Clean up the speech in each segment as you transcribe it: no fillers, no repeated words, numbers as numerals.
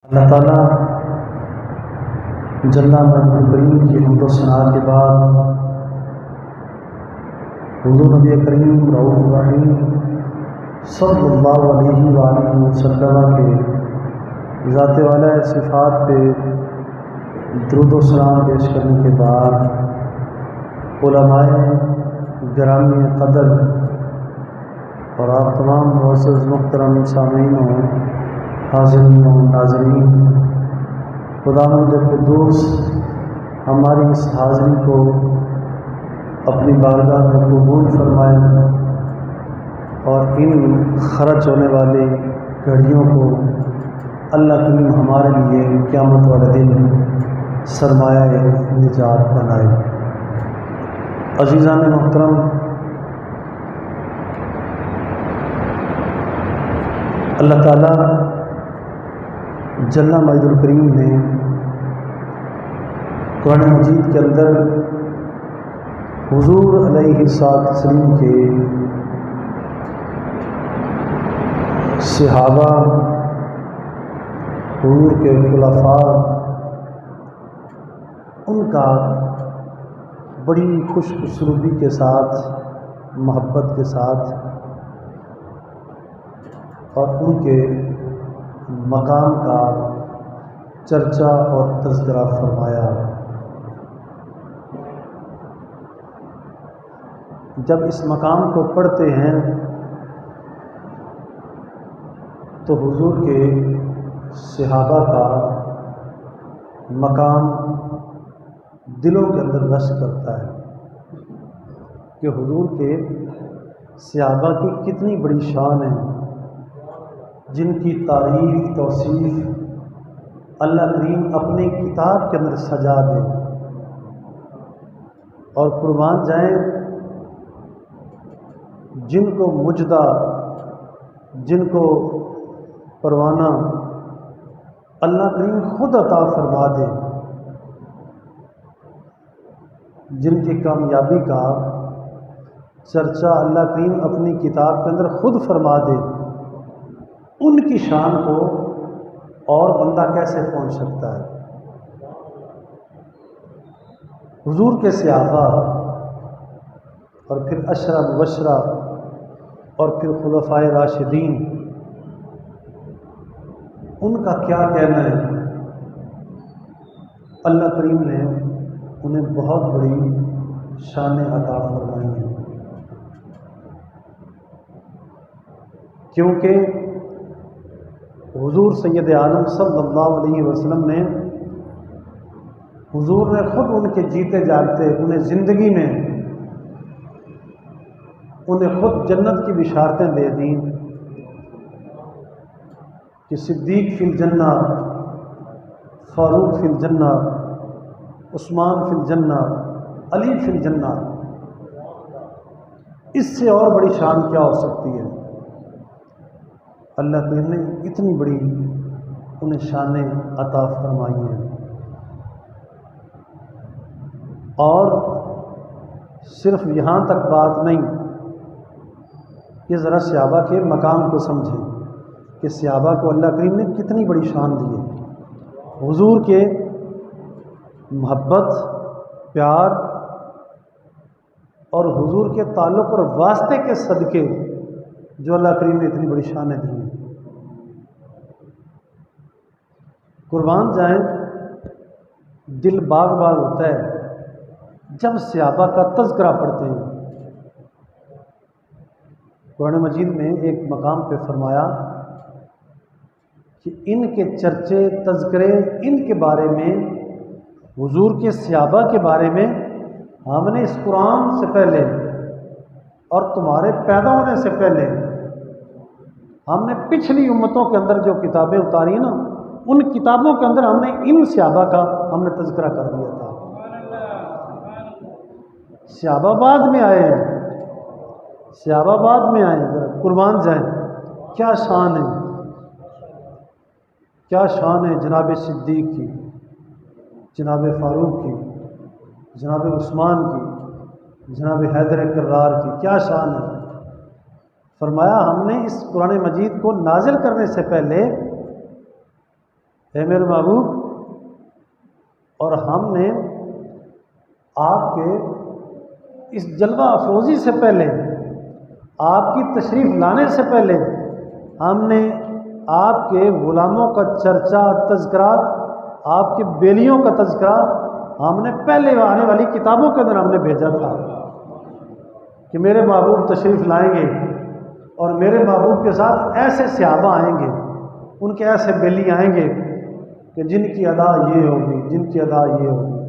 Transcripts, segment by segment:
अल्लाह ताला जल्ला मजदूर करीम की हमदो सना के बाद हुज़ूर नबी करीम रऊफ़ रहीम सल्लल्लाहु अलैहि वसल्लम के ज़ात वाला सिफ़ात पे दुरूद व सलाम पेश करने के बाद उलमाए गिरामी क़दर और आप तमाम मुअज़्ज़ज़ मुहतरम सामीन हाज़िरीन व नाज़रीन, खुदावंद क़ुद्दूस हमारी इस हाज़िरी को अपनी बारगाह में कबूल फरमाए और इन खर्च होने वाली घड़ियों को अल्लाह करीम हमारे लिए क़यामत वाले दिन सरमाया निजात बनाए। अज़ीज़ान मुहतरम, अल्लाह ताला जल्ला मजदूर करीम ने कुरान मजीद के अंदर हुज़ूर अलैहिस्सलाम के सहाबा, हुज़ूर के खुलफा, उनका बड़ी खुश उसलूबी के साथ, मोहब्बत के साथ और उनके मकाम का चर्चा और तज़किरा फरमाया। जब इस मकाम को पढ़ते हैं तो हुज़ूर के सहाबा का मकाम दिलों के अंदर रश करता है कि हुज़ूर के सहाबा की कितनी बड़ी शान है, जिनकी तारीफ़ तौसीफ़ अल्लाह करीम अपनी किताब के अंदर सजा दे। और कुर्बान जाएँ जिनको मुजदा, जिनको परवाना अल्लाह करीम खुद अता फरमा दे, जिनकी कामयाबी का चर्चा अल्लाह करीम अपनी किताब के अंदर खुद फरमा दे, उनकी शान को और बंदा कैसे पहुंच सकता है। हुज़ूर के सहाबा और फिर अशरा मुबशरा और फिर खुलफाए राशिदीन, उनका क्या कहना है। अल्लाह करीम ने उन्हें बहुत बड़ी शान अता फरमाई है, क्योंकि हुज़ूर सैयद आलम सल्लल्लाहु अलैहि वसल्लम ने, हुज़ूर ने ख़ुद उनके जीते जागते उन्हें ज़िंदगी में उन्हें ख़ुद जन्नत की बिशारतें दे दी कि सिद्दीक़ फिल जन्ना, फ़ारूक फिल जन्ना, उस्मान फिल जन्ना, अली फिल जन्ना। इससे और बड़ी शान क्या हो सकती है। अल्लाह करीम ने इतनी बड़ी उन्हें शानें अता फरमाई हैं। और सिर्फ यहाँ तक बात नहीं, ये ज़रा सहाबा के मकाम को समझें कि सहाबा को अल्लाह करीम ने कितनी बड़ी शान दी है। हुज़ूर के मोहब्बत, प्यार और हुज़ूर के ताल्लुक़ और वास्ते के सदक़े जो अल्लाह करीम ने इतनी बड़ी शानें दी हैं। कुर्बान जाएं, दिल बाग बाग होता है जब सहाबा का तज़किरा पढ़ते हैं। कुरान मजीद में एक मकाम पे फरमाया कि इनके चर्चे, तज़किरे, इनके बारे में, हुज़ूर के सहाबा के बारे में हमने इस कुरान से पहले और तुम्हारे पैदा होने से पहले हमने पिछली उम्मतों के अंदर जो किताबें उतारी हैं ना, उन किताबों के अंदर हमने इन सहाबा का हमने तज़किरा कर दिया था। सहाबा बाद में आए हैं, सहाबा बाद में आए हैं। जरा कुर्बान जाए, क्या शान है, क्या शान है जनाब सिद्दीक़ की, जनाब फ़ारूक की, जनाब उस्मान की, जनाब हैदर कर्रार की, क्या शान है। फरमाया हमने इस कुरान मजीद को नाजिल करने से पहले है मेरे महबूब, और हमने आपके इस जलवा अफरोज़ी से पहले, आपकी तशरीफ़ लाने से पहले, हमने आपके ग़ुलामों का चर्चा, तज़किरा, आपके बेलियों का तज़किरा हमने पहले आने वाली किताबों के अंदर हमने भेजा था कि मेरे महबूब तशरीफ़ लाएंगे और मेरे महबूब के साथ ऐसे सहाबा आएंगे, उनके ऐसे बेली आएंगे कि जिनकी अदा ये होगी, जिनकी अदा ये होगी,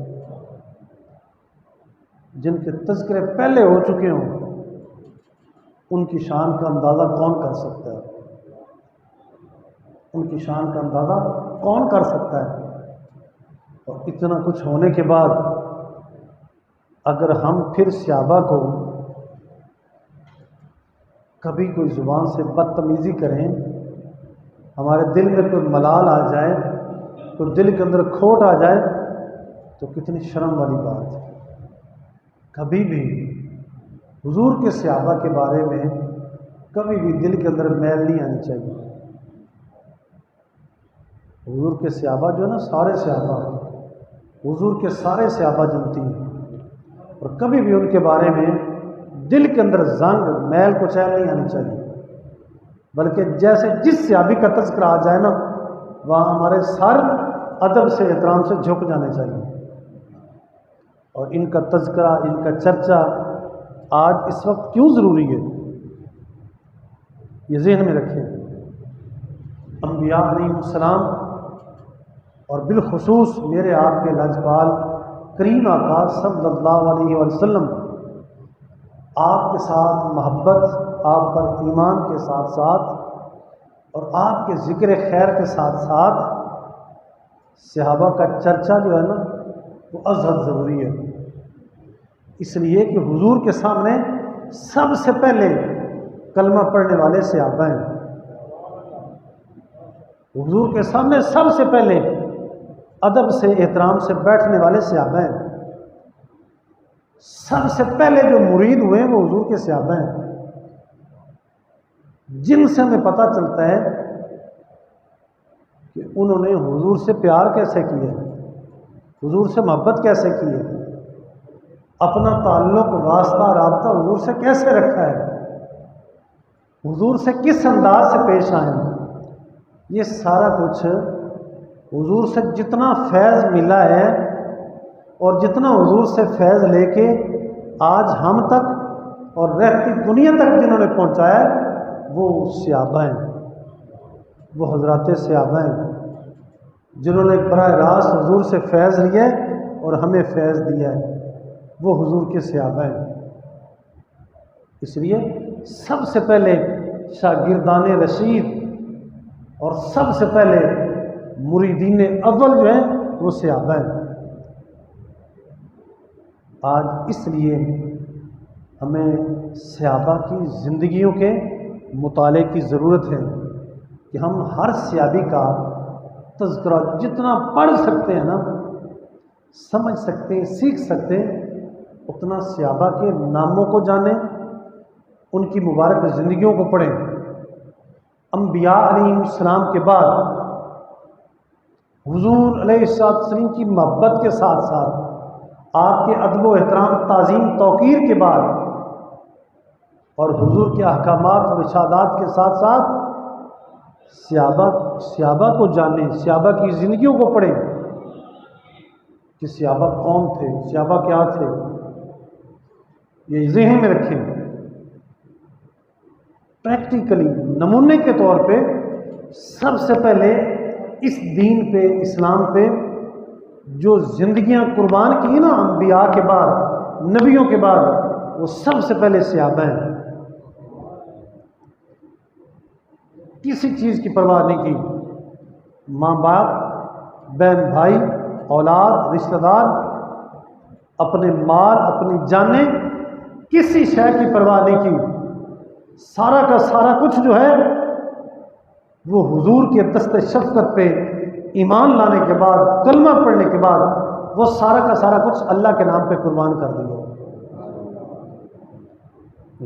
जिनके तज़किरे पहले हो चुके हों, उनकी शान का अंदाज़ा कौन कर सकता है? उनकी शान का अंदाज़ा कौन कर सकता है? और इतना कुछ होने के बाद अगर हम फिर सहाबा को कभी कोई ज़ुबान से बदतमीज़ी करें, हमारे दिल में कोई मलाल आ जाए, तो दिल के अंदर खोट आ जाए, तो कितनी शर्म वाली बात है। कभी भी हुजूर के सहाबा के बारे में कभी भी दिल के अंदर मैल नहीं आनी चाहिए। हुजूर के सहाबा जो है ना, सारे सहाबा, हुजूर के सारे सहाबा जनती हैं, और कभी भी उनके बारे में दिल के अंदर जंग, मैल, कुचैल नहीं आनी चाहिए, बल्कि जैसे जिस सहाबी का तज़किरा आ जाए ना, वहाँ हमारे सर अदब से, एहतराम से झुक जाने चाहिए। और इनका तज़किरा, इनका चर्चा आज इस वक्त क्यों ज़रूरी है, ये ज़हन में रखें। अंबिया अलैहिस्सलाम और बिलखुसूस मेरे आपके लजपाल करीम आका सल्लल्लाहु अलैहि वसल्लम आपके साथ मोहब्बत, आप पर ईमान के साथ साथ और आपके ज़िक्र खैर के साथ साथ सहाबा का चर्चा जो है ना, वो अज़हद ज़रूरी है। इसलिए कि हुजूर के सामने सबसे पहले कलमा पढ़ने वाले सहाबा हैं। हुजूर के सामने सबसे पहले अदब से, एहतराम से बैठने वाले सहाबा हैं। सबसे पहले जो मुरीद हुए वो हुजूर के सहाबा हैं, जिनसे हमें पता चलता है कि उन्होंने हुजूर से प्यार कैसे किया, हुजूर से मोहब्बत कैसे की है, अपना ताल्लुक़, वास्ता, राब्ता हुजूर से कैसे रखा है, हुजूर से किस अंदाज से पेश आए। ये सारा कुछ हुजूर से जितना फैज़ मिला है और जितना हुजूर से फैज़ लेके आज हम तक और रहती दुनिया तक जिन्होंने पहुँचाया, वो सहाबा हैं, वो हज़रात सहाबा हैं, जिन्होंने बराह रास्त हुजूर से फैज़ लिया और हमें फैज़ दिया है, वो हुजूर के सहाबा हैं। इसलिए सबसे पहले शागिर्दान रशीद और सबसे पहले मुरीदीन अव्वल जो है वो सहाबा हैं। आज इसलिए हमें सहाबा की ज़िंदगियों के मुताले की ज़रूरत है कि हम हर सहाबी का तज़किरा जितना पढ़ सकते हैं ना, समझ सकते हैं, सीख सकते हैं, उतना सहाबा के नामों को जानें, उनकी मुबारक ज़िंदगियों को पढ़ें। अंबिया अलैहिस्सलाम के बाद हुजूर अलैहिस्सलाम की मोहब्बत के साथ साथ आपके अदब व एहतराम, ताज़ीम, तौक़ीर के बाद और हुजूर के अहकामात और इरशादात के साथ साथ सहाबा को जानें, सहाबा की ज़िंदगियों को पढ़ें कि सहाबा कौन थे, सहाबा क्या थे, ये ज़हन में रखें। प्रैक्टिकली नमूने के तौर पे सबसे पहले इस दीन पे, इस्लाम पे जो ज़िंदगियां कुर्बान की ना अंबिया के बाद, नबियों के बाद, वो सबसे पहले सहाबा हैं। किसी चीज़ की परवाह नहीं की, माँ बाप, बहन भाई, औलाद, रिश्तेदार, अपने माल, अपनी जानें, किसी शय की परवाह नहीं की। सारा का सारा कुछ जो है वो हुजूर के दस्ते शफ़क़त पे ईमान लाने के बाद, कलमा पढ़ने के बाद, वो सारा का सारा कुछ अल्लाह के नाम पे कुर्बान कर दिया।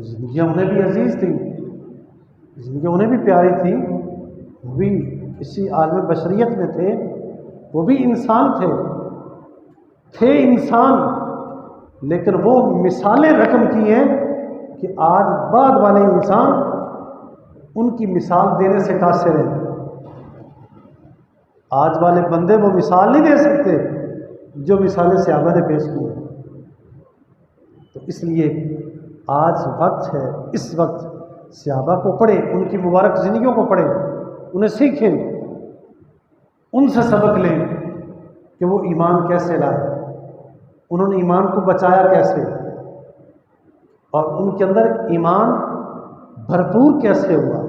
ज़िंदगियाँ उन्हें भी अजीज़ थी, ज़िंदगी उन्हें भी प्यारी थी, वो भी इसी आलम बशरियत में थे, वो भी इंसान थे इंसान, लेकिन वो मिसालें रकम की हैं कि आज बाद वाले इंसान उनकी मिसाल देने से कासिर हैं। आज वाले बंदे वो मिसाल नहीं दे सकते जो मिसालें सहाबा ने पेश की हैं। तो इसलिए आज वक्त है, इस वक्त सहाबा को पढ़ें, उनकी मुबारक ज़िंदगियों को पढ़ें, उन्हें सीखें, उनसे सबक लें कि वो ईमान कैसे लाए, उन्होंने ईमान को बचाया कैसे, और उनके अंदर ईमान भरपूर कैसे हुआ,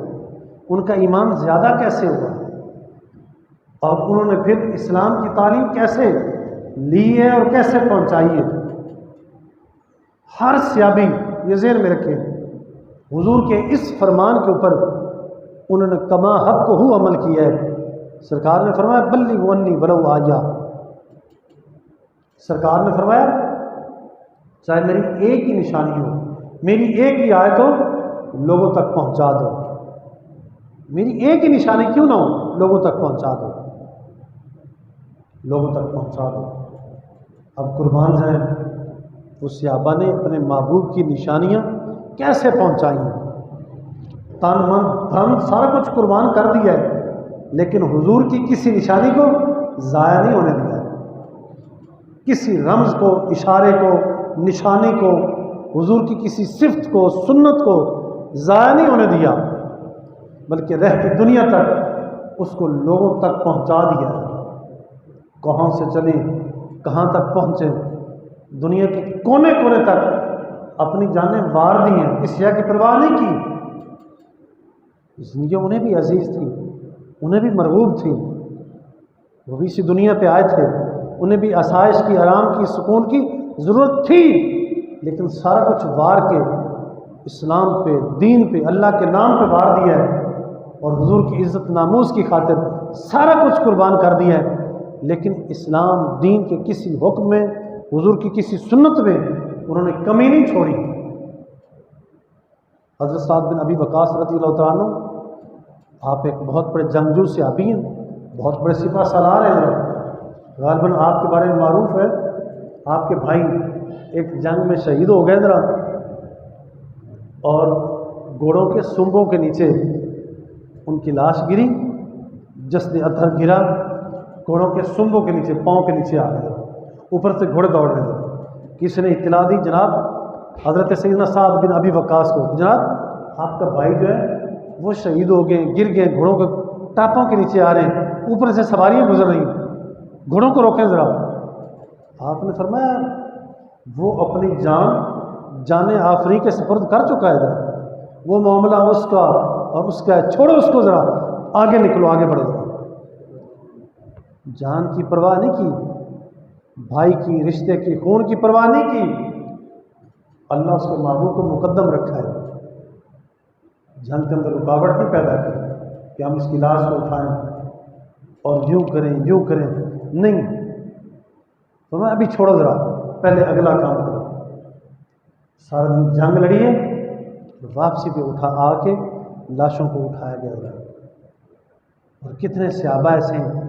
उनका ईमान ज़्यादा कैसे हुआ, और उन्होंने फिर इस्लाम की तालीम कैसे ली है और कैसे पहुंचाई है। हर सहाबी ये ज़हन में रखें, हुजूर के इस फरमान के ऊपर उन्होंने कमा हक को हु अमल किया है। सरकार ने फरमाया बल्ली वन्नी वलो आया, सरकार ने फरमाया चाहे मेरी एक ही निशानी हो, मेरी एक ही आयत हो, लोगों तक पहुंचा दो। मेरी एक ही निशानी क्यों ना हो, लोगों तक पहुंचा दो, लोगों तक पहुंचा दो। अब कुर्बान जाए उस सहाबा ने अपने महबूब की निशानियां कैसे पहुंचाई, तन मन धन सारा कुछ कुर्बान कर दिया है, लेकिन हुजूर की किसी निशानी को ज़ाया नहीं होने दिया, किसी रम्ज को, इशारे को, निशानी को, हुजूर की किसी सिफ्त को, सुन्नत को ज़ाया नहीं होने दिया, बल्कि रहती दुनिया तक उसको लोगों तक पहुंचा दिया। कहाँ से चले, कहाँ तक पहुँचे, दुनिया के कोने कोने तक अपनी जानें वार दी हैं, किसी की परवाह नहीं की। जिंदगी उन्हें भी अजीज़ थी, उन्हें भी मरगूब थी, वो भी इसी दुनिया पे आए थे, उन्हें भी आसाइश की, आराम की, सुकून की ज़रूरत थी, लेकिन सारा कुछ वार के इस्लाम पे, दीन पे, अल्लाह के नाम पे वार दिया है, और हुजूर की इज़्ज़त नामूस की खातिर सारा कुछ कुर्बान कर दिया है। लेकिन इस्लाम दीन के किसी हुक्म में, हुजूर की किसी सुन्नत में उन्होंने कमी नहीं छोड़ी। हज़रत साद बिन अबी वक़ास रज़ियल्लाहु तआला अन्हु, आप एक बहुत बड़े जंगजू सहाबी हैं, बहुत बड़े सिपा सालार हैं, गालिबन आपके बारे में मारूफ है, आपके भाई एक जंग में शहीद हो गए ज़रा, और घोड़ों के सुंबों के नीचे उनकी लाश गिरी, जस्द अधर गिरा, घोड़ों के सुंबों के नीचे, पाँव के नीचे आ गए, ऊपर से घोड़े दौड़ रहे थे। किसी ने इत्तला दी जनाब हज़रत सैयदना साद बिन अबी वक़ास को, जनाब आपका भाई जो है वो शहीद हो गए, गिर गए, घोड़ों के टापों के नीचे आ रहे हैं, ऊपर से सवारियाँ गुजर रही, घोड़ों को रोकें ज़रा। आपने फरमाया वो अपनी जान आफरी के सपुर्द कर चुका है, ज़रा वो मामला उसका और उसका, छोड़ो उसको, ज़रा आगे निकलो, आगे बढ़ो। जान की परवाह नहीं की, भाई की, रिश्ते की, खून की परवाह नहीं की, अल्लाह उसके महबूब को मुकद्दम रखा है। जंग के अंदर रुकावट नहीं पैदा की कि हम इसकी लाश को उठाएं और यूँ करें, नहीं। तो मैं अभी छोड़ो ज़रा, पहले अगला काम करो। सारा दिन जंग लड़ी है, तो वापसी पे उठा आके लाशों को उठाया गया। और कितने सहाबा ऐसे हैं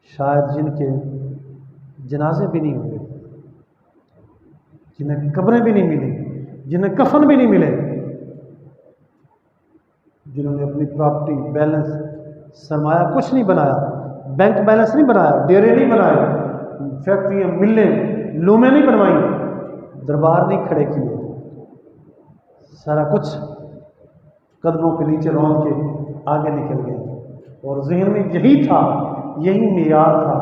शायद जिनके जनाजे भी नहीं हुए, जिन्हें कब्रें भी नहीं मिली, जिन्हें कफन भी नहीं मिले, जिन्होंने अपनी प्रॉपर्टी, बैलेंस, सरमाया कुछ नहीं बनाया, बैंक बैलेंस नहीं बनाया, डेरे नहीं बनाए, फैक्ट्रियाँ, मिलें, लूमें नहीं बनवाई, दरबार नहीं खड़े किए, सारा कुछ कदमों के नीचे रौंद के आगे निकल गए। और जहन में यही था, यही मेयार था,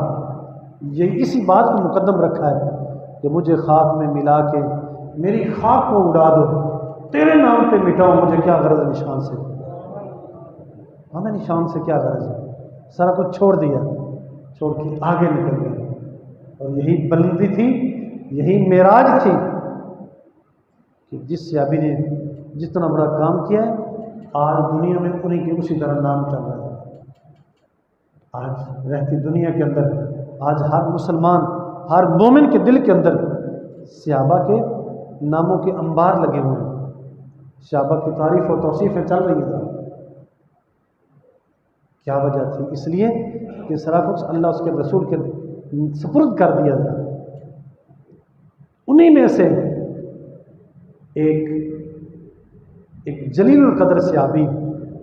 यही इसी बात को मुकद्दम रखा है कि मुझे खाक में मिला के मेरी खाक को उड़ा दो, तेरे नाम पे मिटाओ, मुझे क्या गरज है निशान से, हमें निशान से क्या गरज है। सारा कुछ छोड़ दिया, छोड़ के आगे निकल गए। और यही बुलंदी थी, यही मेराज थी कि जिस सहाबी ने जितना बड़ा काम किया है, आज दुनिया में उन्हीं के उसी तरह नाम चल रहा है। आज रहती दुनिया के अंदर, आज हर मुसलमान, हर मोमिन के दिल के अंदर सहाबा के नामों के अंबार लगे हुए हैं, सहाबा की तारीफ और तौसीफ़ें चल रही हैं। क्या वजह थी? इसलिए कि सारा कुछ अल्लाह उसके रसूल के सुपुर्द कर दिया था। उन्हीं में से एक जलीलुल कदर सहाबी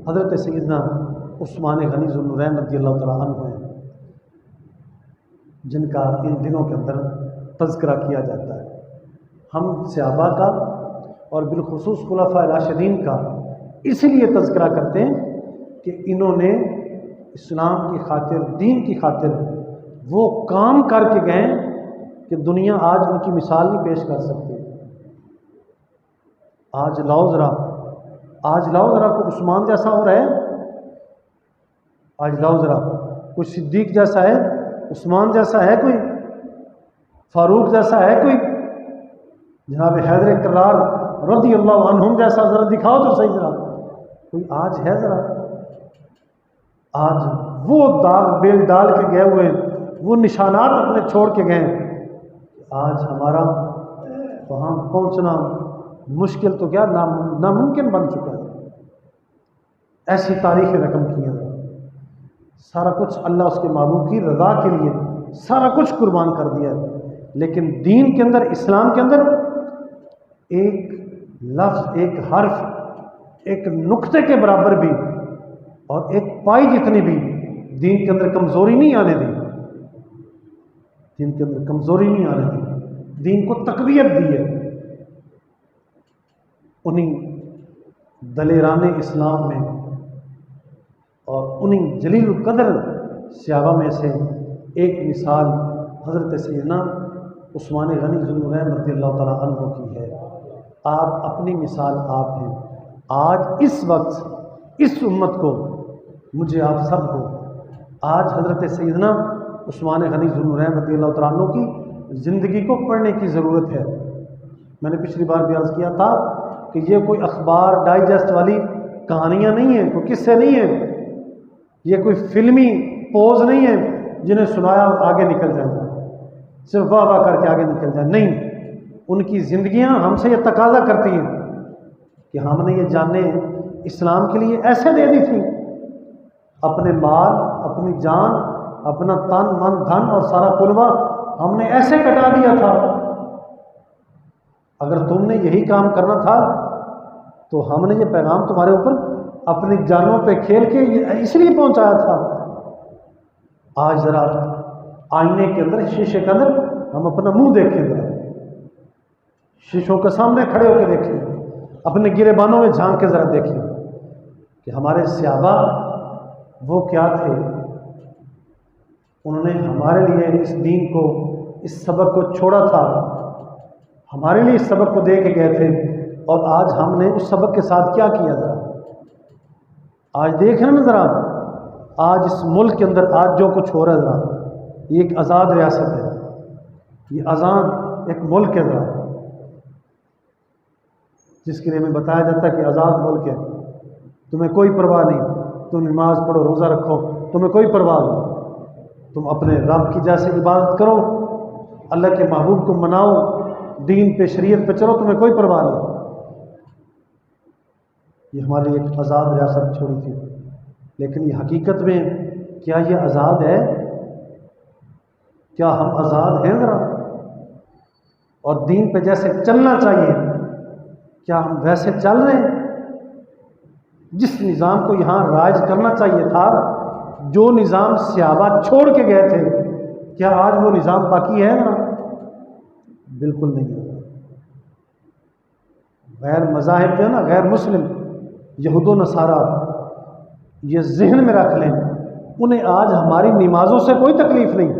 हज़रत सैयदना उस्मान गनी ज़ुन्नुरैन रज़ियल्लाहु तआला अन्हु हैं, जिनका इन दिनों के अंदर तज़किरा किया जाता है। हम सहाबा का और बिलखुसूस खुलफाए राशिदीन का इसलिए तज़किरा करते हैं कि इन्होंने इस्लाम की खातिर, दीन की खातिर वो काम करके गए कि दुनिया आज उनकी मिसाल नहीं पेश कर सकती। आज लाओ ज़रा कोई उस्मान जैसा हो रहा है, आज लाओ ज़रा कोई सिद्दीक जैसा है, उस्मान जैसा है, कोई फारूक जैसा है, कोई जनाब हैदर करार रज़ियल्लाहु अन्हुम जैसा, ज़रा दिखाओ तो सही ज़रा कोई आज है। ज़रा आज वो दाग बेल डाल के गए हुए, वो निशानात अपने छोड़ के गए, आज हमारा वहाँ पहुँचना मुश्किल तो क्या नामुमकिन बन चुका है। ऐसी तारीख़ रकम की है। सारा कुछ अल्लाह उसके महबूब की रज़ा के लिए सारा कुछ कुर्बान कर दिया है, लेकिन दीन के अंदर, इस्लाम के अंदर एक लफ्ज़, एक हर्फ, एक नुक्ते के बराबर भी और एक पाई जितनी भी दीन के अंदर कमज़ोरी नहीं आने दी। दीन के अंदर कमज़ोरी नहीं आने दी, दीन को तक़वियत दी है। उन्हीं दलेराने इस्लाम में और उन्हीं जलील कदर सहाबा में से एक मिसाल हज़रत सैयदना उस्मान गनी ज़ुन्नुरैन रज़ियल्लाहु तआला अन्हु की है। आप अपनी मिसाल आप हैं। आज इस वक्त इस उम्मत को, मुझे आप सबको आज हज़रत सैयदना उस्मान गनी ज़ुन्नुरैन रज़ियल्लाहु तआला अन्हु की ज़िंदगी को पढ़ने की ज़रूरत है। मैंने पिछली बार भी अर्ज़ किया था कि ये कोई अखबार डाइजेस्ट वाली कहानियाँ नहीं हैं, कोई किस्से नहीं हैं, ये कोई फिल्मी पोज नहीं है जिन्हें सुनाया और आगे निकल जाए, सिर्फ वाह वाह करके आगे निकल जाए। नहीं, उनकी ज़िंदगियाँ हमसे ये तकाजा करती हैं कि हमने ये जाने इस्लाम के लिए ऐसे दे दी थी, अपने माल, अपनी जान, अपना तन मन धन और सारा कुलवा हमने ऐसे कटा दिया था। अगर तुमने यही काम करना था तो हमने ये पैगाम तुम्हारे ऊपर अपनी जानों पे खेल के इसलिए पहुंचाया था। आज ज़रा आईने के अंदर, शीशे के अंदर हम अपना मुंह देखें, शीशों के सामने खड़े होकर देखें, अपने गिरेबानों में झांक के ज़रा देखें कि हमारे सहाबा वो क्या थे। उन्होंने हमारे लिए इस दीन को, इस सबक को छोड़ा था, हमारे लिए इस सबक को दे के गए थे, और आज हमने उस सबक के साथ क्या किया। ज़रा आज देख रहे हैं ना, ज़रा आज इस मुल्क के अंदर आज जो कुछ हो रहा है, ज़रा ये एक आज़ाद रियासत है, ये आज़ाद एक मुल्क है, ज़रा जिसके लिए हमें बताया जाता है कि आज़ाद मुल्क है, तुम्हें कोई परवाह नहीं, तुम नमाज पढ़ो, रोज़ा रखो, तुम्हें कोई परवाह नहीं, तुम अपने रब की जैसे इबादत करो, अल्लाह के महबूब को मनाओ, दीन पे, शरीयत पे चलो, तुम्हें कोई परवाह नहीं। ये हमारी एक आज़ाद रियासत छोड़ी थी, लेकिन ये हकीकत में क्या ये आज़ाद है? क्या हम आज़ाद हैं ज़रा? और दीन पे जैसे चलना चाहिए क्या हम वैसे चल रहे हैं? जिस निज़ाम को यहाँ राज करना चाहिए था, जो निज़ाम सहाबा छोड़ के गए थे, क्या आज वो निज़ाम बाकी है ना? बिल्कुल नहीं है। गैर मज़ाहिब जो है ना, गैर मुस्लिम, यहूद नसारा, ये जहन में रख लें, उन्हें आज हमारी नमाज़ों से कोई तकलीफ़ नहीं,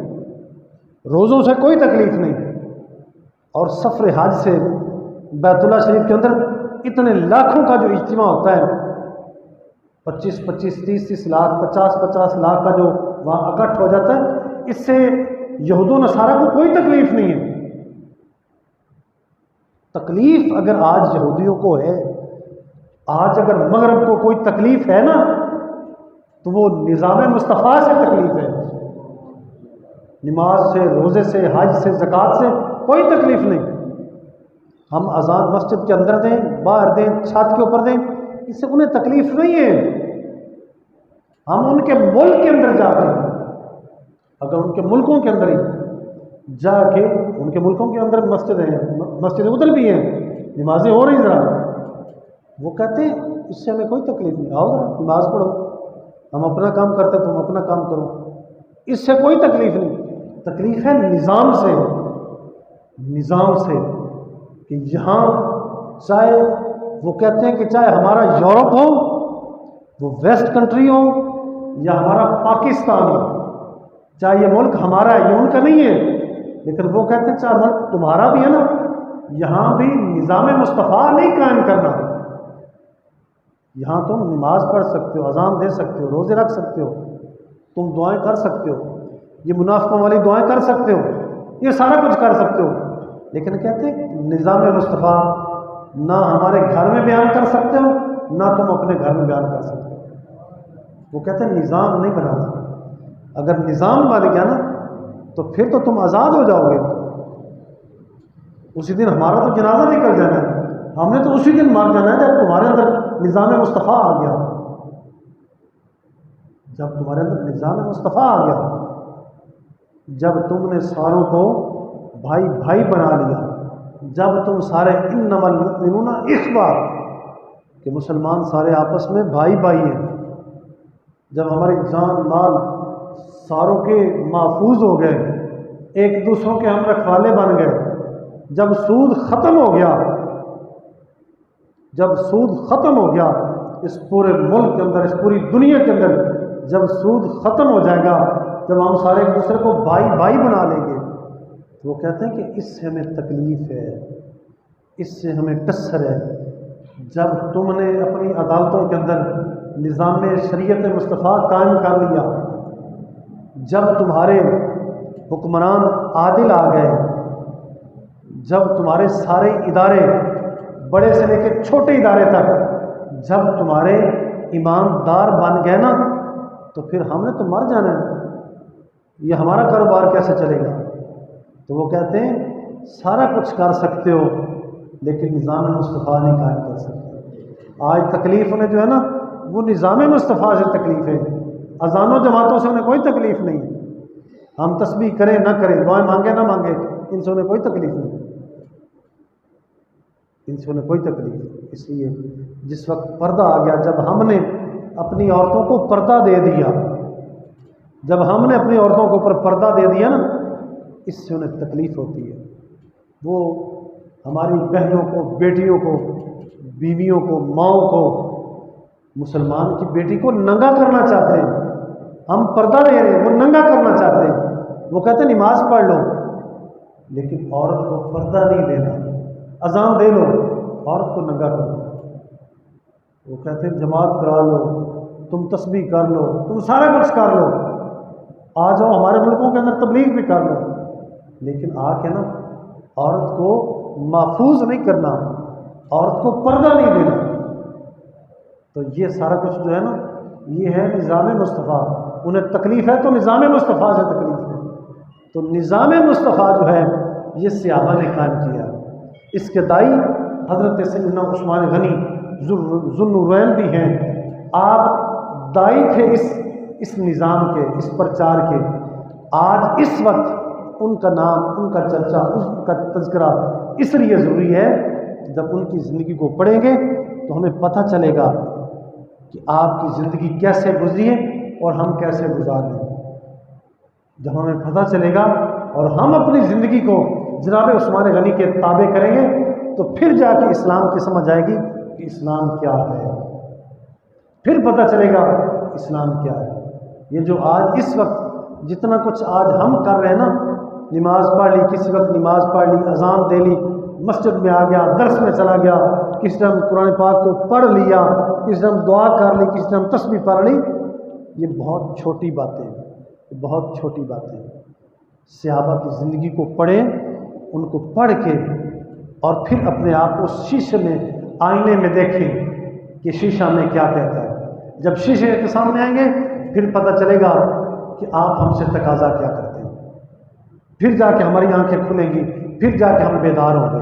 रोज़ों से कोई तकलीफ़ नहीं, और सफ़र हज से बैतुल्लाह शरीफ के अंदर इतने लाखों का जो इज्तिमा होता है, 25-25, 30-30 लाख, 50-50 लाख का जो वहाँ इकट्ठ हो जाता है, इससे यहूद नसारा को कोई तकलीफ़ नहीं है। तकलीफ़ अगर आज यहूदियों को है, आज अगर मगरब को कोई तकलीफ़ है ना, तो वो निज़ाम मुस्तफ़ा से तकलीफ़ है। नमाज से, रोज़े से, हज से, ज़कात से कोई तकलीफ़ नहीं। हम अज़ान मस्जिद के अंदर दें, बाहर दें, छत के ऊपर दें, इससे उन्हें तकलीफ़ नहीं है। हम उनके मुल्क के अंदर जाके, अगर उनके मुल्कों के अंदर ही जाके, उनके मुल्कों के अंदर मस्जिद हैं, मस्जिद उधर भी हैं, नमाजें हो रही ज़रा, वो कहते हैं इससे हमें कोई तकलीफ नहीं, आओ ज़रा नमाज पढ़ो, हम अपना काम करते तुम अपना काम करो, इससे कोई तकलीफ नहीं। तकलीफ है निज़ाम से, निज़ाम से कि यहाँ चाहे वो कहते हैं कि चाहे हमारा यूरोप हो, वो वेस्ट कंट्री हो, या हमारा पाकिस्तान हो, चाहे ये मुल्क हमारा है, ये उनका नहीं है, लेकिन वो कहते हैं चाहे मुल्क तुम्हारा भी है ना, यहाँ भी निज़ाम मुस्तफ़ा नहीं कायम करना। यहाँ तुम नमाज पढ़ सकते हो, अजान दे सकते हो, रोज़े रख सकते हो, तुम दुआएं कर सकते हो, ये मुनाफिकों वाली दुआएं कर सकते हो, ये सारा कुछ कर सकते हो, लेकिन कहते हैं निज़ाम मुस्तफ़ा ना हमारे घर में बयान कर सकते हो, ना तुम अपने घर में बयान कर सकते हो। वो कहते हैं निज़ाम नहीं बनाना। अगर निज़ाम बन गया ना तो फिर तो तुम आज़ाद हो जाओगे। उसी दिन हमारा तो जनाजा निकल जाना है, हमने तो उसी दिन मार जाना है जब तुम्हारे अंदर निज़ाम मुस्तफ़ा आ गया, जब तुम्हारे अंदर निज़ाम मुस्तफ़ा आ गया, जब तुमने सारों को भाई भाई बना लिया, जब तुम सारे इन्नमल मुमिनूना इख्वा कि मुसलमान सारे आपस में भाई भाई हैं, जब हमारी जान माल सारों के महफूज हो गए, एक दूसरों के हम रखवाले बन गए, जब सूद ख़त्म हो गया, जब सूद ख़त्म हो गया इस पूरे मुल्क के अंदर, इस पूरी दुनिया के अंदर, जब सूद ख़त्म हो जाएगा, जब हम सारे एक दूसरे को भाई भाई बना लेंगे, तो वो कहते हैं कि इससे हमें तकलीफ़ है, इससे हमें टस्सर है। जब तुमने अपनी अदालतों के अंदर निज़ाम शरीयत मुस्तफ़ा कायम कर लिया, जब तुम्हारे हुक्मरान आदिल आ गए, जब तुम्हारे सारे इदारे बड़े से लेकर छोटे इदारे तक जब तुम्हारे ईमानदार बन गए ना, तो फिर हमने तो मर जाना है, ये हमारा कारोबार कैसे चलेगा। तो वो कहते हैं सारा कुछ कर सकते हो लेकिन निज़ाम मुस्तफ़ा नहीं कायम कर सकते। आज तकलीफ़ उन्हें जो है ना वो निज़ाम मुस्तफ़ा से तकलीफ़ है, अज़ानों जमातों से उन्हें कोई तकलीफ़ नहीं। हम तस्बीह करें ना करें, दुआएं मांगे ना मांगे, इनसे उन्हें कोई तकलीफ़ नहीं, इनसे उन्हें कोई तकलीफ। इसलिए जिस वक्त पर्दा आ गया, जब हमने अपनी औरतों को पर्दा दे दिया, जब हमने अपनी औरतों के ऊपर पर्दा दे दिया ना, इससे उन्हें तकलीफ़ होती है। वो हमारी बहनों को, बेटियों को, बीवियों को, माओं को, मुसलमान की बेटी को नंगा करना चाहते हैं। हम पर्दा दे रहे हैं, वो नंगा करना चाहते हैं। वो कहते हैं नमाज पढ़ लो, लेकिन औरत को पर्दा नहीं देना। अजान दे लो, औरत को नंगा कर लो। वो कहते हैं जमात करा लो, तुम तस्बीह कर लो, तुम सारा कुछ कर लो, आ जाओ हमारे मुल्कों के अंदर तबलीग भी कर लो, लेकिन आके ना औरत को महफूज नहीं करना, औरत को पर्दा नहीं देना। तो ये सारा कुछ जो है ना, ये है निज़ाम मुस्तफ़ा। उन्हें तकलीफ़ है तो निज़ाम मुस्तफ़ा से तकलीफ़ है। तो निज़ाम मुस्तफ़ा जो है ये सहाबा ने कायम किया। इसके दाई हज़रत सैयदना उस्मान गनी ज़ुन्नुरैन भी हैं। आप दाई थे इस निज़ाम के, इस प्रचार के। आज इस वक्त उनका नाम, उनका चर्चा, उनका तज़किरा इसलिए ज़रूरी है, जब उनकी ज़िंदगी को पढ़ेंगे तो हमें पता चलेगा कि आपकी ज़िंदगी कैसे गुजरी है और हम कैसे गुजार रहे हैं। जब हमें पता चलेगा और हम अपनी ज़िंदगी को जनाब उस्मान गनी के ताबे करेंगे, तो फिर जाके इस्लाम की समझ आएगी कि इस्लाम क्या है, फिर पता चलेगा इस्लाम क्या है। ये जो आज इस वक्त जितना कुछ आज हम कर रहे हैं ना, नमाज पढ़ ली, किसी वक्त नमाज पढ़ ली, अजान दे ली, मस्जिद में आ गया, दर्स में चला गया, किसी टाइम कुरान पाक को पढ़ लिया, किसी टाइम दुआ कर ली, किसी टाइम तस्बीह पढ़ ली, ये बहुत छोटी बातें हैं, बहुत छोटी बातें हैं। सहाबा की ज़िंदगी को पढ़ें, उनको पढ़ के और फिर अपने आप को शीशे में, आईने में देखें कि शीशा में क्या कहता है। जब शीशे के सामने आएंगे फिर पता चलेगा कि आप हमसे तकाजा क्या करते हैं। फिर जाके हमारी आंखें खुलेंगी, फिर जाके हम बेदार होंगे,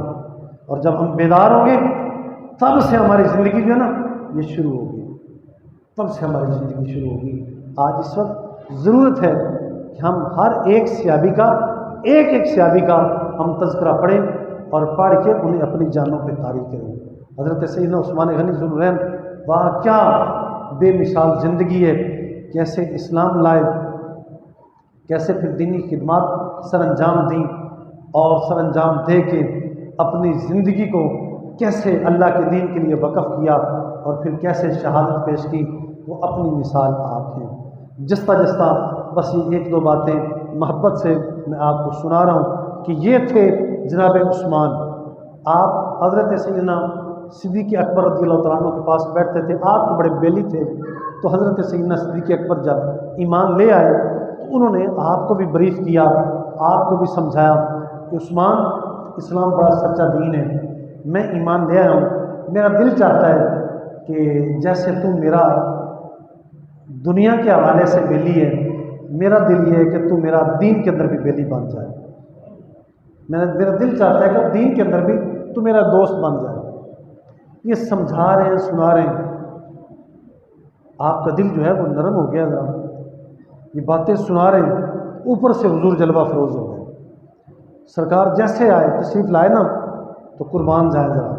और जब हम बेदार होंगे तब से हमारी ज़िंदगी जो है ना ये शुरू होगी, तब से हमारी ज़िंदगी शुरू होगी। आज इस वक्त ज़रूरत है कि हम हर एक सहाबी का एक सहाबी का हम तज़किरा पढ़ें और पढ़ के उन्हें अपनी जानों पे तारीफ़ करें। हज़रत सैयदना उस्मान गनी ज़ुन्नूरैन, वाह क्या बेमिसाल ज़िंदगी है, कैसे इस्लाम लाए, कैसे फिर दीनी खिदमत सरअंजाम दी और सरअंजाम दे के अपनी ज़िंदगी को कैसे अल्लाह के दीन के लिए वक़फ़ किया और फिर कैसे शहादत पेश की, वो अपनी मिसाल आप हैं। जिस्ता जिस्ता बस ये एक दो बातें मोहब्बत से मैं आपको सुना रहा हूँ कि ये थे जनाब उस्मान। आप हज़रत सैयदना सिद्दीक़ अकबर रज़ियल्लाहु तआला अन्हु के पास बैठते थे, आप बड़े बेली थे, तो हज़रत सैयदना सिद्दीक़ अकबर जब ईमान ले आए तो उन्होंने आपको भी ब्रीफ़ किया, आपको भी समझाया कि उस्मान, इस्लाम बड़ा सच्चा दीन है, मैं ईमान ले आया हूँ, मेरा दिल चाहता है कि जैसे तू मेरा दुनिया के हवाले से बेली है, मेरा दिल ये है कि तू मेरा दीन के अंदर भी बेली बन जाए। मेरा दिल चाहता है कि दीन के अंदर भी तू मेरा दोस्त बन जाए। ये समझा रहे हैं, सुना रहे हैं, आपका दिल जो है वो नरम हो गया ज़रा, ये बातें सुना रहे हैं, ऊपर से हुजूर जलवा फरोज हो गए। सरकार जैसे आए, तशरीफ़ लाए ना, तो कुर्बान जाए ज़रा।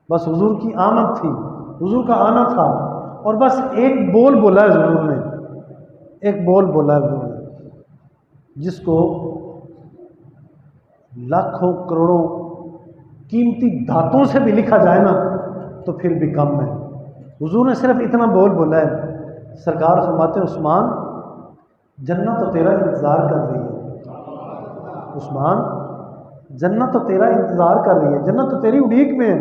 बस हुजूर की आमद थी, हुजूर का आना था, और बस एक बोल बोला है हुजूर ने, एक बोल बोला है हुजूर ने, जिसको लाखों करोड़ों कीमती धातों से भी लिखा जाए ना तो फिर भी कम है। हुजूर ने सिर्फ इतना बोल बोला है। सरकार फरमाते हैं, उस्मान, जन्नत तो तेरा इंतज़ार कर रही है। उस्मान, जन्नत तो तेरा इंतज़ार कर रही है, जन्नत तो तेरी उड़ीक में है।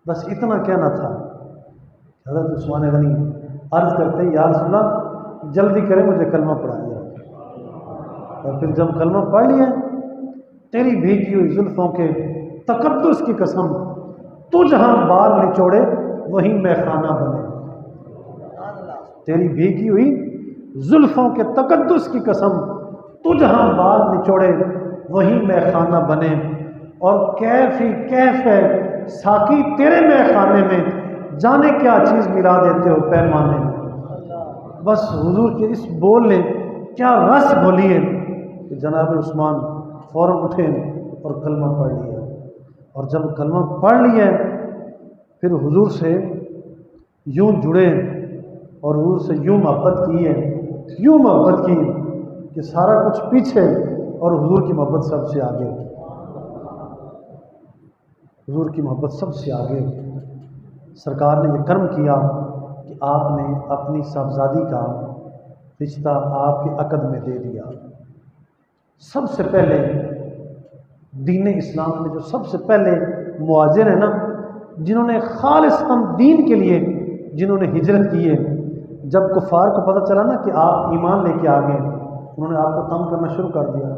बस इतना कहना था। हज़रत उस्मान गनी अर्ज़ करते, या रसूल अल्लाह, जल्दी करें, मुझे कलमा पढ़ाइए। और फिर जब कलमा पढ़ लिया, तेरी भीगी हुई जुल्फ़ों के तकद्दुस की कसम, तू जहाँ बाल निचोड़े वहीं मैखाना बने। तेरी भीगी हुई जुल्फ़ों के तकद्दुस की कसम, तू जहाँ बाल निचोड़े वहीं मैखाना बने। और कैफ ही कैफ है साकी तेरे मैखाने में, जाने क्या चीज़ मिला देते हो पैमाने में। बस हुजूर के इस बोल ने क्या रस बोली है कि जनाब उस्मान फ़ौरन उठे और कलमा पढ़ लिया। और जब कलमा पढ़ लिया फिर हुजूर से यूं जुड़े और हुजूर से यूं मोहब्बत की है, यूं मोहब्बत की कि सारा कुछ पीछे और हुजूर की मोहब्बत सबसे आगे, हुजूर की मोहब्बत सबसे आगे। सरकार ने ये कर्म किया कि आपने अपनी साहबजादी का रिश्ता आपके अक़द में दे दिया। सबसे पहले दीन इस्लाम में जो सबसे पहले मुहाजिर है ना, जिन्होंने खालिस्तन दीन के लिए जिन्होंने हिजरत की है, जब कुफार को पता चला ना कि आप ईमान लेके आ गए, उन्होंने आपको तंग करना शुरू कर दिया।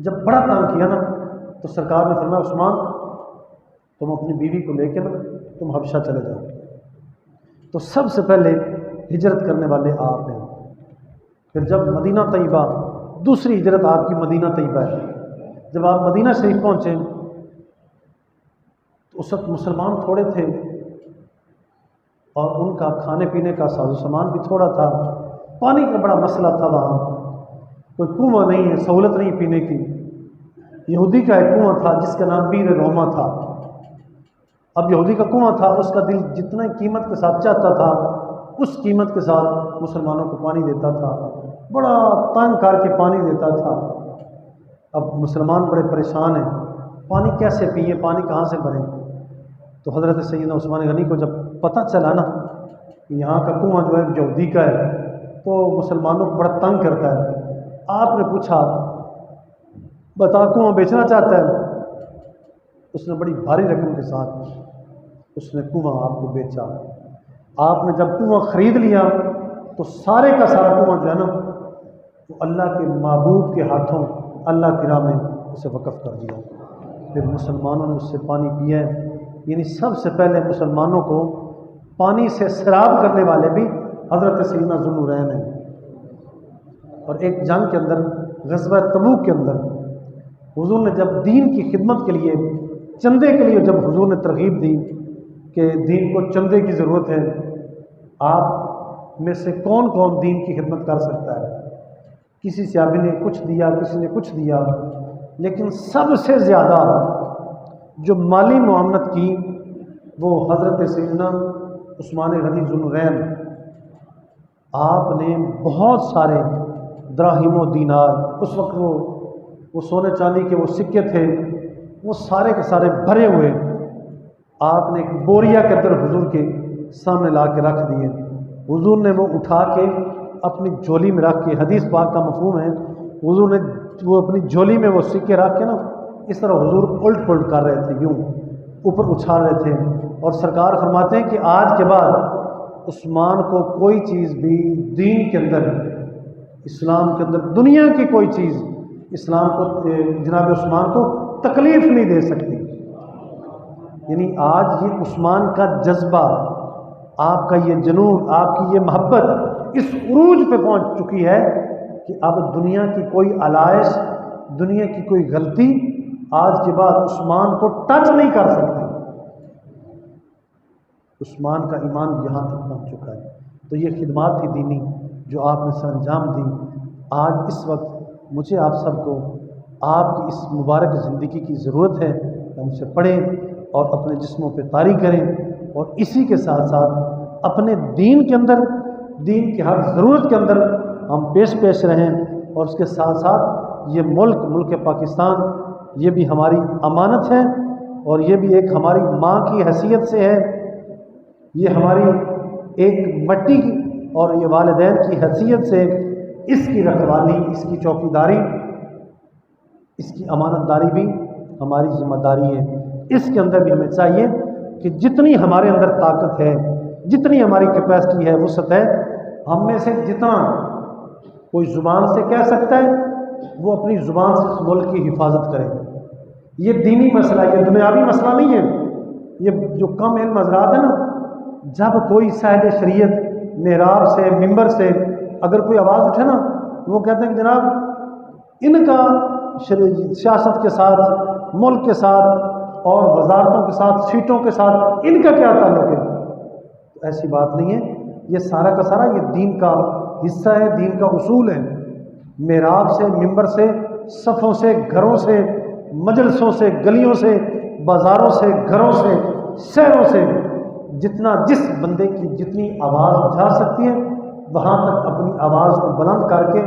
जब बड़ा तंग किया ना तो सरकार ने फरमाया, उस्मान, तुम अपनी बीवी को लेके ना तुम हबशा चले जाओ। तो सबसे पहले हिजरत करने वाले आप हैं। फिर जब मदीना तैयबा, दूसरी हिजरत आपकी मदीना तैयबा है। जब आप मदीना शरीफ पहुँचे तो उस वक्त मुसलमान थोड़े थे और उनका खाने पीने का साजो सामान भी थोड़ा था। पानी का बड़ा मसला था, वहाँ कोई कुआं नहीं है, सहूलत नहीं पीने की। यहूदी का एक कुआं था जिसका नाम बीर रोमा था। अब यहूदी का कुआं था, उसका दिल जितना कीमत के साथ चाहता था उस कीमत के साथ मुसलमानों को पानी देता था, बड़ा तंग करके पानी देता था। अब मुसलमान बड़े परेशान हैं, पानी कैसे पिए, पानी कहाँ से भरें। तो हज़रत सैयदना उस्मान गनी को जब पता चला ना कि यहाँ का कुआं जो है यहूदी का है, तो मुसलमानों को बड़ा तंग करता है। आपने पूछा, बता कुआं बेचना चाहता है? उसने बड़ी भारी रकम के साथ उसने कुआं आपको बेचा। आपने जब कुआं ख़रीद लिया तो सारे का सारा कुआं जो है ना तो अल्लाह के महबूब के हाथों अल्लाह की राह में उसे वक़फ़ कर दिया। फिर मुसलमानों ने उससे पानी पिया है। यानी सबसे पहले मुसलमानों को पानी से सैराब करने वाले भी हज़रत सैयदना ज़ुन्नूरैन हैं। और एक जंग के अंदर, ग़ज़वा तबूक के अंदर, हुजूर ने जब दीन की खिदमत के लिए, चंदे के लिए जब हुजूर ने तरगीब दी कि दीन को चंदे की ज़रूरत है, आप में से कौन कौन दीन की खिदमत कर सकता है। किसी सहाबी ने कुछ दिया, किसी ने कुछ दिया, लेकिन सबसे ज़्यादा जो माली मुआवनत की वो हज़रत सैयदना उस्मान गनी ज़ुन्नूरैन। आपने बहुत सारे दराहिम दीनार, उस वक्त वो सोने चांदी के वो सिक्के थे, वो सारे के सारे भरे हुए आपने एक बोरिया के अंदर हुजूर के सामने ला के रख दिए। हुजूर ने वो उठा के अपनी झोली में रख के, हदीस पाक का मफहूम है, हुजूर ने वो अपनी झोली में वो सिक्के रख के ना इस तरह हुजूर उल्ट पुल्ट कर रहे थे, यूँ ऊपर उछाल रहे थे। और सरकार फरमाते हैं कि आज के बाद उस्मान को कोई चीज़ भी दीन के अंदर, इस्लाम के अंदर, दुनिया की कोई चीज़ इस्लाम को, जनाब उस्मान को तकलीफ़ नहीं दे सकती। यानी आज ये उस्मान का जज्बा, आपका ये जुनून, आपकी ये मोहब्बत इस उरूज पे पहुंच चुकी है कि अब दुनिया की कोई आलाइश, दुनिया की कोई गलती आज के बाद उस्मान को टच नहीं कर सकती। उस्मान का ईमान यहाँ तक पहुँच चुका है। तो ये खिदमत थी दीनी जो आपने सर अंजाम दी। आज इस वक्त मुझे आप सबको आपकी इस मुबारक ज़िंदगी की ज़रूरत है कि हम उसे पढ़ें और अपने जिस्मों पे तारी करें, और इसी के साथ साथ अपने दीन के अंदर, दीन की हर ज़रूरत के अंदर हम पेश रहें। और उसके साथ साथ ये मुल्क पाकिस्तान, ये भी हमारी अमानत है, और ये भी एक हमारी माँ की हैसियत से है, ये हमारी एक मट्टी और ये वालिदैन की हैसियत से इसकी रखवाली, इसकी चौकीदारी, इसकी अमानतदारी भी हमारी जिम्मेदारी है। इसके अंदर भी हमें चाहिए कि जितनी हमारे अंदर ताकत है, जितनी हमारी कैपेसिटी है, वुसअत है, हम में से जितना कोई ज़ुबान से कह सकता है वो अपनी ज़ुबान से इस मुल्क की हिफाजत करे। ये दीनी मसला, ये दुनियावी मसला नहीं है। ये जो कम इल्म हज़रात है ना, जब कोई साहिब शरीयत मेहराब से, मिंबर से अगर कोई आवाज़ उठे ना, वो कहते हैं कि जनाब इनका सियासत के साथ, मुल्क के साथ और वजारतों के साथ, सीटों के साथ इनका क्या ताल्लुक़ है। तो ऐसी बात नहीं है। ये सारा का सारा ये दीन का हिस्सा है, दीन का उसूल है। मेहराब से, मिंबर से, सफ़ों से, घरों से, मजलिसों से, गलियों से, बाज़ारों से, घरों से, शहरों से, जितना जिस बंदे की जितनी आवाज़ जा सकती है वहाँ तक अपनी आवाज़ को बुलंद करके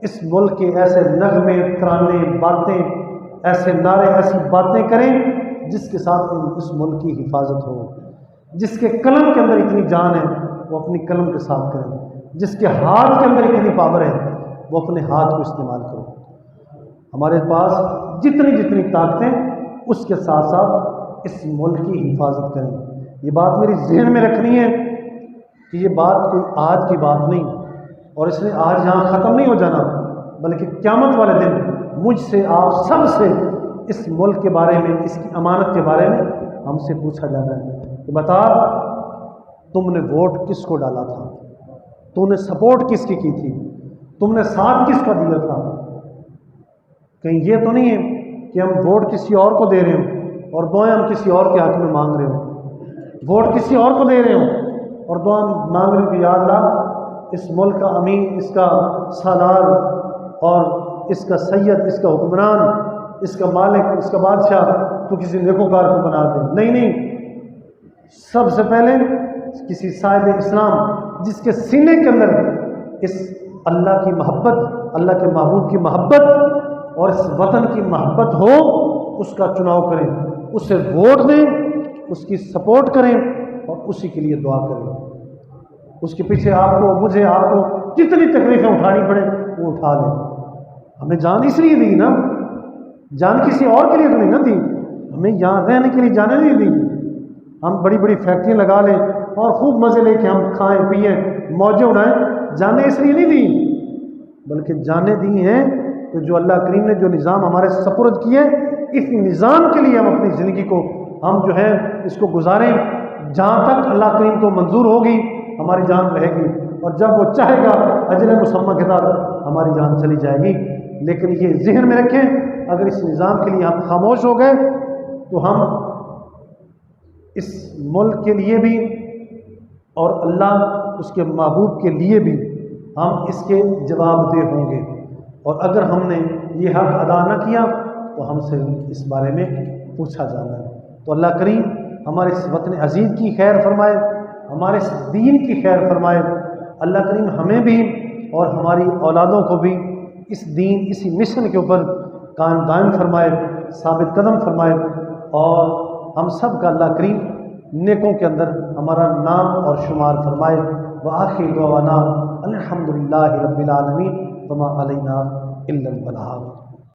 इस मुल्क के ऐसे नगमे, तराने, बातें, ऐसे नारे, ऐसी बातें करें जिसके साथ इस मुल्क की हिफाजत हो। जिसके कलम के अंदर इतनी जान है वो अपनी कलम के साथ करें, जिसके हाथ के अंदर इतनी पावर है वो अपने हाथ को इस्तेमाल करो। हमारे पास जितनी जितनी ताकतें, उसके साथ साथ इस मुल्क की हिफाजत करें। ये बात मेरी जहन में रखनी है कि ये बात कोई आज की बात नहीं, और इसने आज यहाँ ख़त्म नहीं हो जाना, बल्कि क़यामत वाले दिन मुझसे, आप सब से इस मुल्क के बारे में, इसकी अमानत के बारे में हमसे पूछा जाना है कि बता, तुमने वोट किसको डाला था, तुमने सपोर्ट किसकी की थी, तुमने साथ किसका दिया था। कहीं ये तो नहीं है कि हम वोट किसी और को दे रहे हो और दुआएं हम किसी और के हक़ में मांग रहे हो। वोट किसी और को दे रहे हो और दुआ मांग रहे हो कि या अल्लाह इस मुल्क का अमीर, इसका सालार और इसका सैयद, इसका हुक्मरान, इसका मालिक, इसका बादशाह तो किसी नेकोकार को बना दे। नहीं नहीं, सबसे पहले किसी साहिब इस्लाम जिसके सीने के अंदर इस अल्लाह की मोहब्बत, अल्लाह के महबूब की मोहब्बत और इस वतन की मोहब्बत हो, उसका चुनाव करें, उसे वोट दें, उसकी सपोर्ट करें और उसी के लिए दुआ करें। उसके पीछे आपको, मुझे, आपको जितनी तकलीफ़ें उठानी पड़े वो उठा लें। हमें जान इसलिए दी ना, जान किसी और के लिए तो नहीं ना दी, हमें यहाँ रहने के लिए जाने नहीं दी। हम बड़ी बड़ी फैक्ट्रियाँ लगा लें और खूब मज़े लेके हम खाएं पिएँ, मौजें उड़ाएं, जाने इसलिए नहीं दी, बल्कि जाने दी हैं तो जो अल्लाह करीम ने जो निज़ाम हमारे सपुर्द किए, इस निज़ाम के लिए हम अपनी ज़िंदगी को हम जो है इसको गुजारें। जहाँ तक अल्लाह करीम को मंजूर होगी हमारी जान रहेगी, और जब वो चाहेगा अजल मुसम्मा के साथ हमारी जान चली जाएगी। लेकिन ये जहन में रखें, अगर इस निज़ाम के लिए हम खामोश हो गए तो हम इस मुल्क के लिए भी और अल्लाह उसके महबूब के लिए भी हम इसके जवाबदेह होंगे। और अगर हमने ये हक़ अदा न किया तो हमसे इस बारे में पूछा जाना है। तो अल्लाह करीम हमारे इस वतन अजीज़ की खैर फरमाए, हमारे इस दीन की खैर फरमाए। अल्लाह करीम हमें भी और हमारी औलादों को भी इस दीन, इसी मिशन के ऊपर कायम फरमाए, साबित कदम फरमाए, और हम सब का अल्लाह करीम नेकों के अंदर हमारा नाम और शुमार फरमाए। व आखिर दुआना अल्हम्दुलिल्लाहि रब्बिल आलमीन, वमा अलैना इल्लल बलाग।